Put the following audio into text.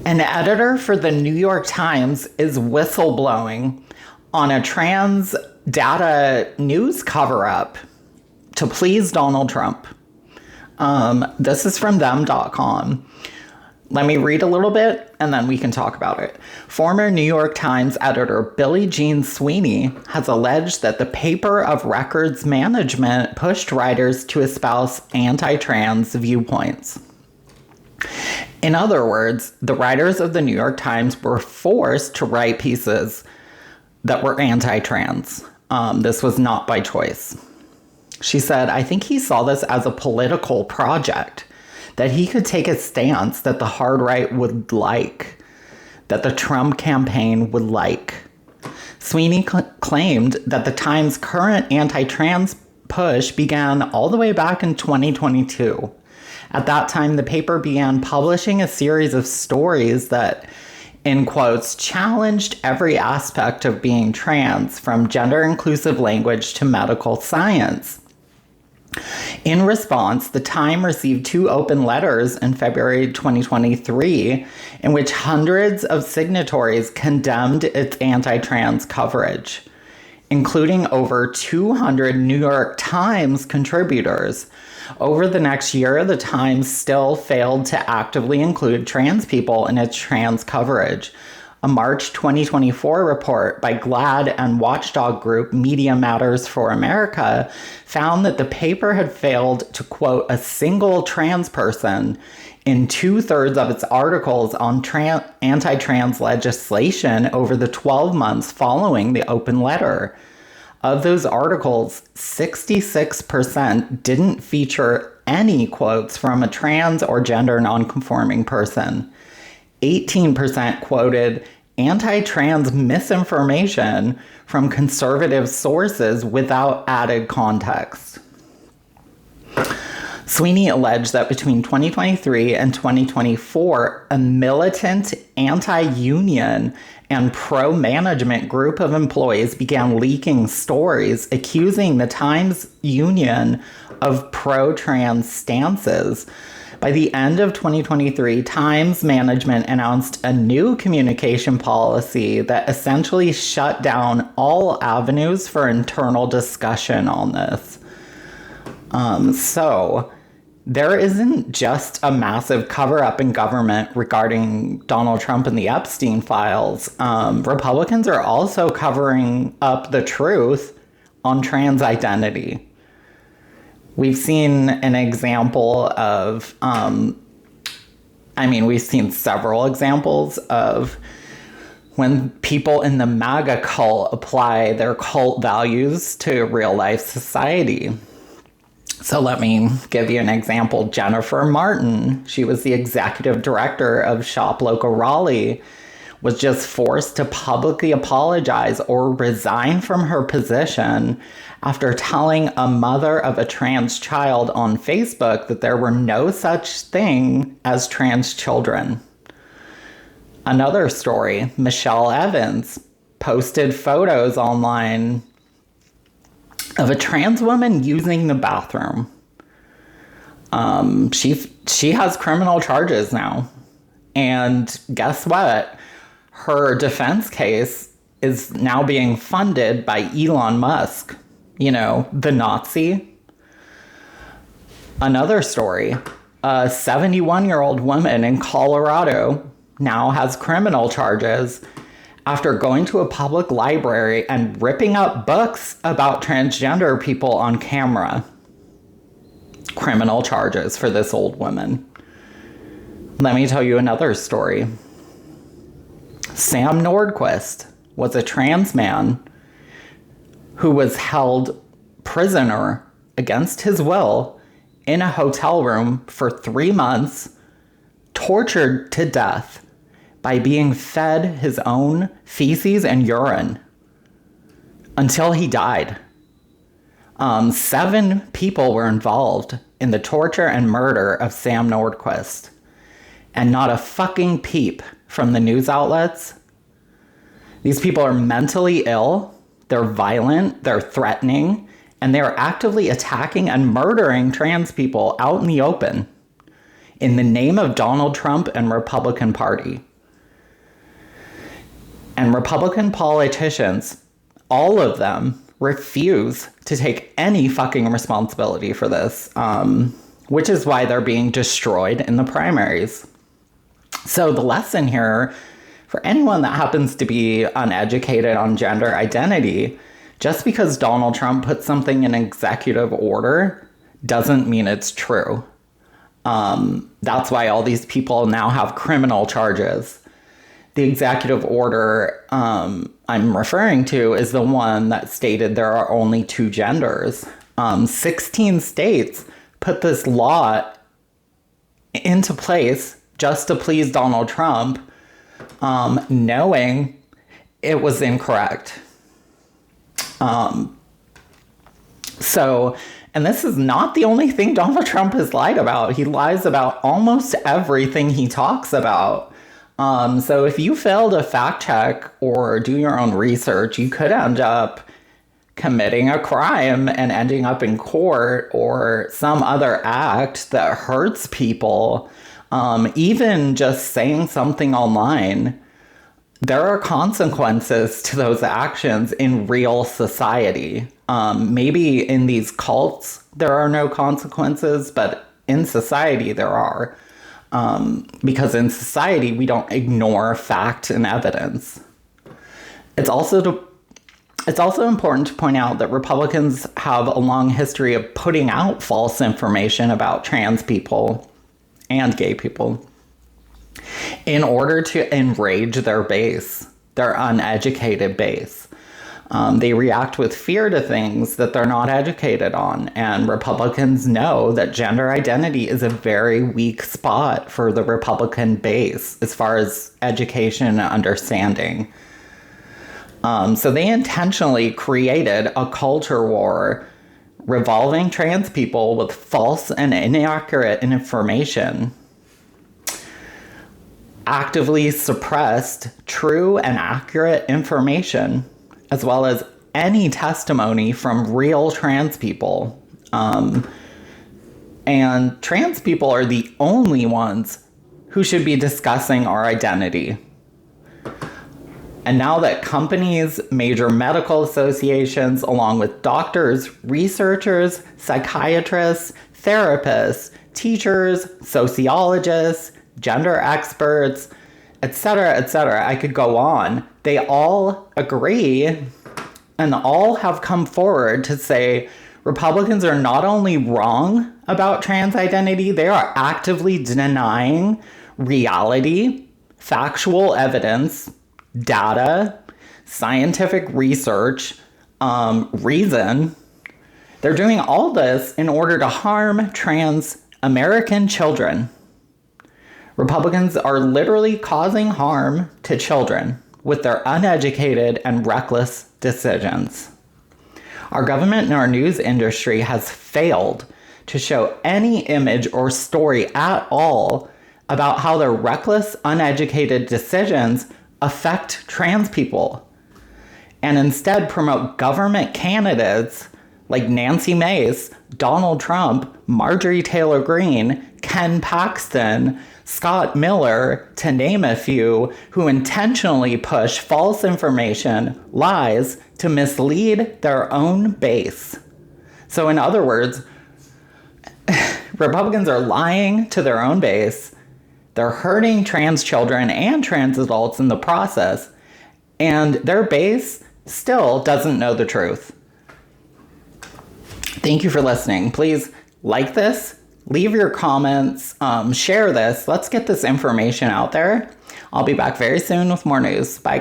An editor for the New York Times is whistleblowing on a trans data news cover-up to please Donald Trump. This is from them.com. Let me read a little bit and then we can talk about it. Former New York Times editor Billie Jean Sweeney has alleged that the paper of records management pushed writers to espouse anti-trans viewpoints. In other words, the writers of the New York Times were forced to write pieces that were anti-trans. This was not by choice. She said, I think he saw this as a political project, that he could take a stance that the hard right would like, that the Trump campaign would like. Sweeney claimed that the Times' current anti-trans push began all the way back in 2022. At that time, the paper began publishing a series of stories that, in quotes, challenged every aspect of being trans, from gender-inclusive language to medical science. In response, the Times received 2 open letters in February 2023 in which hundreds of signatories condemned its anti-trans coverage, including over 200 New York Times contributors. Over the next year, the Times still failed to actively include trans people in its trans coverage. A March 2024 report by GLAAD and watchdog group Media Matters for America found that the paper had failed to quote a single trans person in 2/3 of its articles on anti-trans legislation over the 12 months following the open letter. Of those articles, 66% didn't feature any quotes from a trans or gender nonconforming person. 18% quoted anti-trans misinformation from conservative sources without added context. Sweeney alleged that between 2023 and 2024, a militant anti-union and pro-management group of employees began leaking stories accusing the Times Union of pro-trans stances. By the end of 2023, Times management announced a new communication policy that essentially shut down all avenues for internal discussion on this. So there isn't just a massive cover-up in government regarding Donald Trump and the Epstein files. Republicans are also covering up the truth on trans identity. We've seen an example of, we've seen several examples of when people in the MAGA cult apply their cult values to real life society. So let me give you an example. Jennifer Martin, she was the executive director of Shop Local Raleigh, was just forced to publicly apologize or resign from her position after telling a mother of a trans child on Facebook that there were no such thing as trans children. Another story, Michelle Evans posted photos online of a trans woman using the bathroom. She has criminal charges now. And guess what? Her defense case is now being funded by Elon Musk, the Nazi. Another story, a 71-year-old woman in Colorado now has criminal charges after going to a public library and ripping up books about transgender people on camera. Criminal charges for this old woman. Let me tell you another story. Sam Nordquist was a trans man who was held prisoner against his will in a hotel room for 3 months, tortured to death by being fed his own feces and urine until he died. 7 people were involved in the torture and murder of Sam Nordquist, and not a fucking peep from the news outlets. These people are mentally ill, they're violent, they're threatening, and they're actively attacking and murdering trans people out in the open in the name of Donald Trump and Republican Party. And Republican politicians, all of them, refuse to take any fucking responsibility for this, which is why they're being destroyed in the primaries. So the lesson here, for anyone that happens to be uneducated on gender identity, just because Donald Trump put something in executive order doesn't mean it's true. That's why all these people now have criminal charges. The executive order I'm referring to is the one that stated there are only 2 genders. 16 states put this law into place just to please Donald Trump, knowing it was incorrect. And this is not the only thing Donald Trump has lied about. He lies about almost everything he talks about. So if you fail to fact check or do your own research, you could end up committing a crime and ending up in court or some other act that hurts people. Even just saying something online, there are consequences to those actions in real society. Maybe in these cults, there are no consequences, but in society, there are. Because in society, we don't ignore fact and evidence. It's also important to point out that Republicans have a long history of putting out false information about trans people and gay people in order to enrage their base, their uneducated base. They react with fear to things that they're not educated on, and Republicans know that gender identity is a very weak spot for the Republican base as far as education and understanding. So they intentionally created a culture war revolving trans people with false and inaccurate information, actively suppressed true and accurate information, as well as any testimony from real trans people. And trans people are the only ones who should be discussing our identity. And now that companies, major medical associations, along with doctors, researchers, psychiatrists, therapists, teachers, sociologists, gender experts, etc., I could go on. They all agree and all have come forward to say Republicans are not only wrong about trans identity, they are actively denying reality, factual evidence, data, scientific research, reason. They're doing all this in order to harm trans American children. Republicans are literally causing harm to children with their uneducated and reckless decisions. Our government and our news industry has failed to show any image or story at all about how their reckless, uneducated decisions affect trans people, and instead promote government candidates like Nancy Mace, Donald Trump, Marjorie Taylor Greene, Ken Paxton, Scott Miller, to name a few, who intentionally push false information, lies, to mislead their own base. So in other words, Republicans are lying to their own base. They're hurting trans children and trans adults in the process, and their base still doesn't know the truth. Thank you for listening. Please like this, leave your comments, share this. Let's get this information out there. I'll be back very soon with more news. Bye.